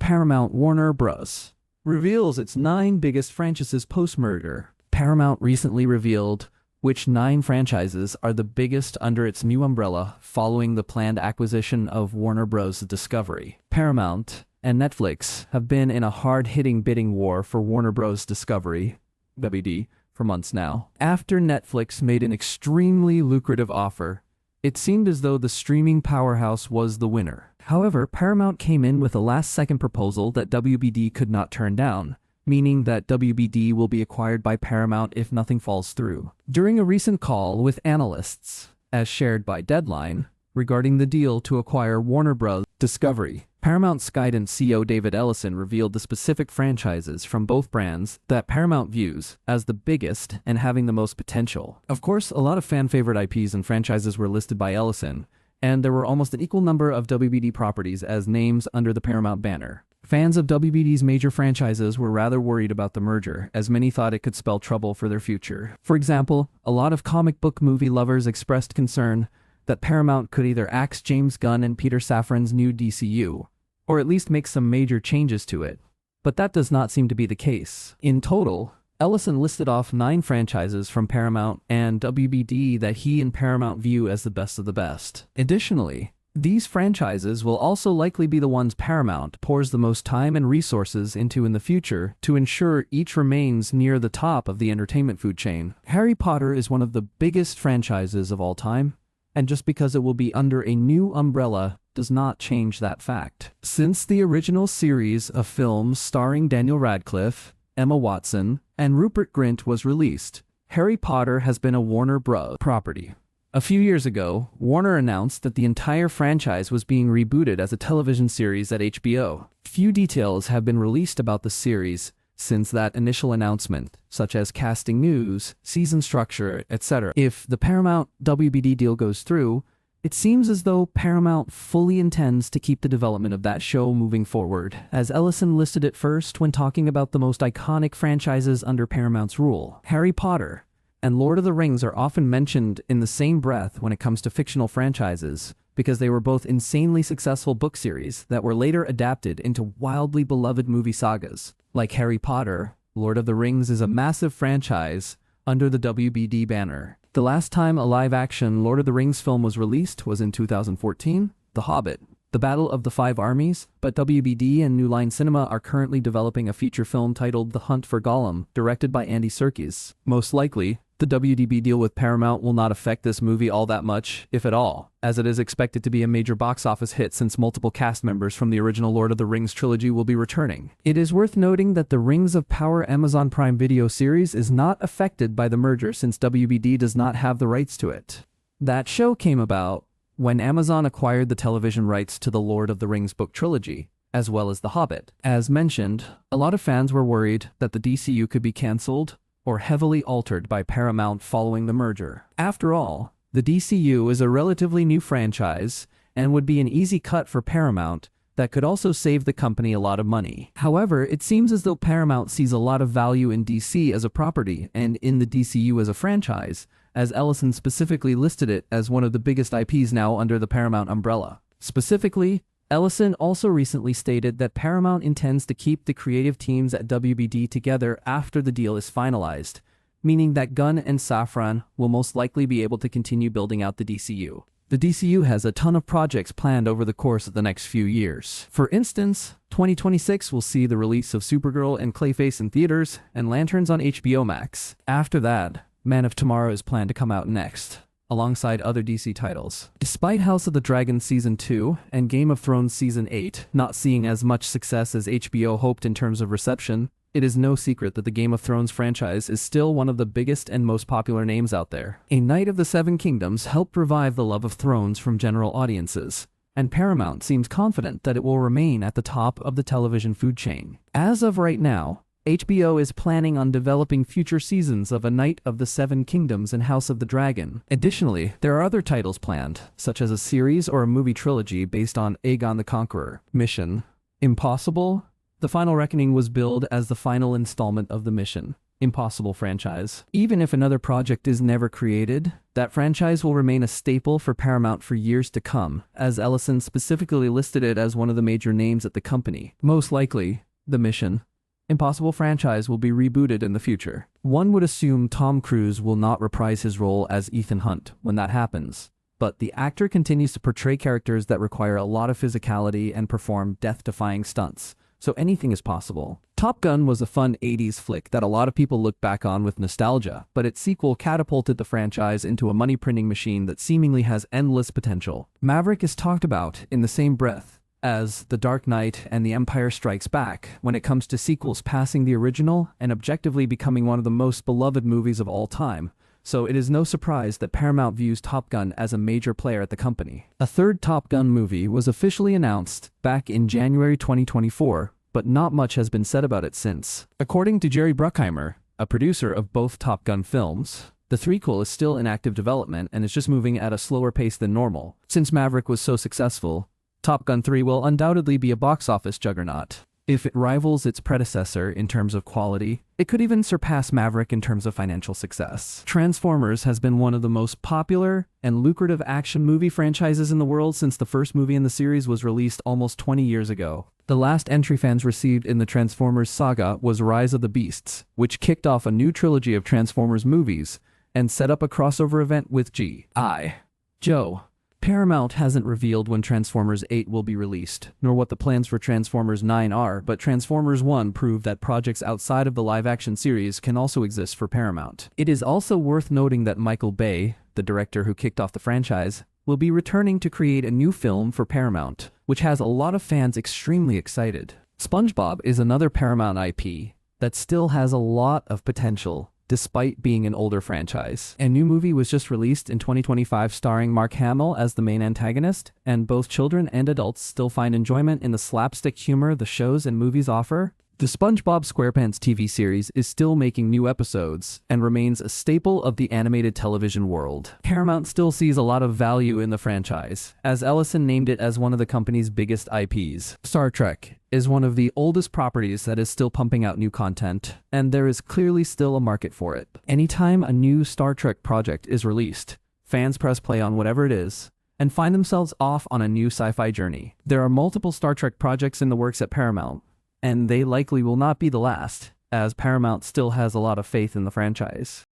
Paramount Warner Bros. Reveals its 9 biggest franchises post-merger. Paramount recently revealed which 9 franchises are the biggest under its new umbrella following the planned acquisition of Warner Bros. Discovery. Paramount and Netflix have been in a hard-hitting bidding war for Warner Bros. Discovery, WD, for months now. After Netflix made an extremely lucrative offer, it seemed as though the streaming powerhouse was the winner. However, Paramount came in with a last-second proposal that WBD could not turn down, meaning that WBD will be acquired by Paramount if nothing falls through. During a recent call with analysts, as shared by Deadline, regarding the deal to acquire Warner Bros. Discovery, Paramount's Skydance CEO David Ellison revealed the specific franchises from both brands that Paramount views as the biggest and having the most potential. Of course, a lot of fan-favorite IPs and franchises were listed by Ellison, and there were almost an equal number of WBD properties as names under the Paramount banner. Fans of WBD's major franchises were rather worried about the merger, as many thought it could spell trouble for their future. For example, a lot of comic book movie lovers expressed concern that Paramount could either axe James Gunn and Peter Safran's new DCU, or at least make some major changes to it. But that does not seem to be the case. In total, Ellison listed off 9 franchises from Paramount and WBD that he and Paramount view as the best of the best. Additionally, these franchises will also likely be the ones Paramount pours the most time and resources into in the future to ensure each remains near the top of the entertainment food chain. Harry Potter is one of the biggest franchises of all time, and just because it will be under a new umbrella does not change that fact. Since the original series of films starring Daniel Radcliffe, Emma Watson, and Rupert Grint was released, Harry Potter has been a Warner Bros. Property. A few years ago, Warner announced that the entire franchise was being rebooted as a television series at HBO. Few details have been released about the series since that initial announcement, such as casting news, season structure, etc. If the Paramount WBD deal goes through, it seems as though Paramount fully intends to keep the development of that show moving forward, as Ellison listed it first when talking about the most iconic franchises under Paramount's rule. Harry Potter and Lord of the Rings are often mentioned in the same breath when it comes to fictional franchises, because they were both insanely successful book series that were later adapted into wildly beloved movie sagas. Like Harry Potter, Lord of the Rings is a massive franchise under the WBD banner. The last time a live-action Lord of the Rings film was released was in 2014, The Hobbit, The Battle of the Five Armies, but WBD and New Line Cinema are currently developing a feature film titled The Hunt for Gollum, directed by Andy Serkis. Most likely, the WDB deal with Paramount will not affect this movie all that much, if at all, as it is expected to be a major box office hit since multiple cast members from the original Lord of the Rings trilogy will be returning. It is worth noting that the Rings of Power Amazon Prime Video series is not affected by the merger since WBD does not have the rights to it. That show came about when Amazon acquired the television rights to the Lord of the Rings book trilogy, as well as The Hobbit. As mentioned, a lot of fans were worried that the DCU could be cancelled or heavily altered by Paramount following the merger. After all, the DCU is a relatively new franchise and would be an easy cut for Paramount that could also save the company a lot of money. However, it seems as though Paramount sees a lot of value in DC as a property and in the DCU as a franchise, as Ellison specifically listed it as one of the biggest IPs now under the Paramount umbrella. Specifically, Ellison also recently stated that Paramount intends to keep the creative teams at WBD together after the deal is finalized, meaning that Gunn and Safran will most likely be able to continue building out the DCU. The DCU has a ton of projects planned over the course of the next few years. For instance, 2026 will see the release of Supergirl and Clayface in theaters and Lanterns on HBO Max. After that, Man of Tomorrow is planned to come out next, alongside other DC titles. Despite House of the Dragon Season 2 and Game of Thrones Season 8 not seeing as much success as HBO hoped in terms of reception, it is no secret that the Game of Thrones franchise is still one of the biggest and most popular names out there. A Knight of the Seven Kingdoms helped revive the love of Thrones from general audiences, and Paramount seems confident that it will remain at the top of the television food chain. As of right now, HBO is planning on developing future seasons of A Knight of the Seven Kingdoms and House of the Dragon. Additionally, there are other titles planned, such as a series or a movie trilogy based on Aegon the Conqueror. Mission Impossible? The Final Reckoning was billed as the final installment of the mission, impossible franchise. Even if another project is never created, that franchise will remain a staple for Paramount for years to come, as Ellison specifically listed it as one of the major names at the company. Most likely, the Mission Impossible franchise will be rebooted in the future. One would assume Tom Cruise will not reprise his role as Ethan Hunt when that happens, but the actor continues to portray characters that require a lot of physicality and perform death-defying stunts, so anything is possible. Top Gun was a fun 80s flick that a lot of people look back on with nostalgia, but its sequel catapulted the franchise into a money-printing machine that seemingly has endless potential. Maverick is talked about in the same breath as The Dark Knight and The Empire Strikes Back when it comes to sequels passing the original and objectively becoming one of the most beloved movies of all time, so it is no surprise that Paramount views Top Gun as a major player at the company. A third Top Gun movie was officially announced back in January 2024, but not much has been said about it since. According to Jerry Bruckheimer, a producer of both Top Gun films, the threequel is still in active development and is just moving at a slower pace than normal. Since Maverick was so successful, Top Gun 3 will undoubtedly be a box office juggernaut. If it rivals its predecessor in terms of quality, it could even surpass Maverick in terms of financial success. Transformers has been one of the most popular and lucrative action movie franchises in the world since the first movie in the series was released almost 20 years ago. The last entry fans received in the Transformers saga was Rise of the Beasts, which kicked off a new trilogy of Transformers movies and set up a crossover event with G.I. Joe. Paramount hasn't revealed when Transformers 8 will be released, nor what the plans for Transformers 9 are, but Transformers 1 proved that projects outside of the live-action series can also exist for Paramount. It is also worth noting that Michael Bay, the director who kicked off the franchise, will be returning to create a new film for Paramount, which has a lot of fans extremely excited. SpongeBob is another Paramount IP that still has a lot of potential, despite being an older franchise. A new movie was just released in 2025 starring Mark Hamill as the main antagonist, and both children and adults still find enjoyment in the slapstick humor the shows and movies offer. The SpongeBob SquarePants TV series is still making new episodes and remains a staple of the animated television world. Paramount still sees a lot of value in the franchise, as Ellison named it as one of the company's biggest IPs. Star Trek is one of the oldest properties that is still pumping out new content, and there is clearly still a market for it. Anytime a new Star Trek project is released, fans press play on whatever it is and find themselves off on a new sci-fi journey. There are multiple Star Trek projects in the works at Paramount, and they likely will not be the last, as Paramount still has a lot of faith in the franchise.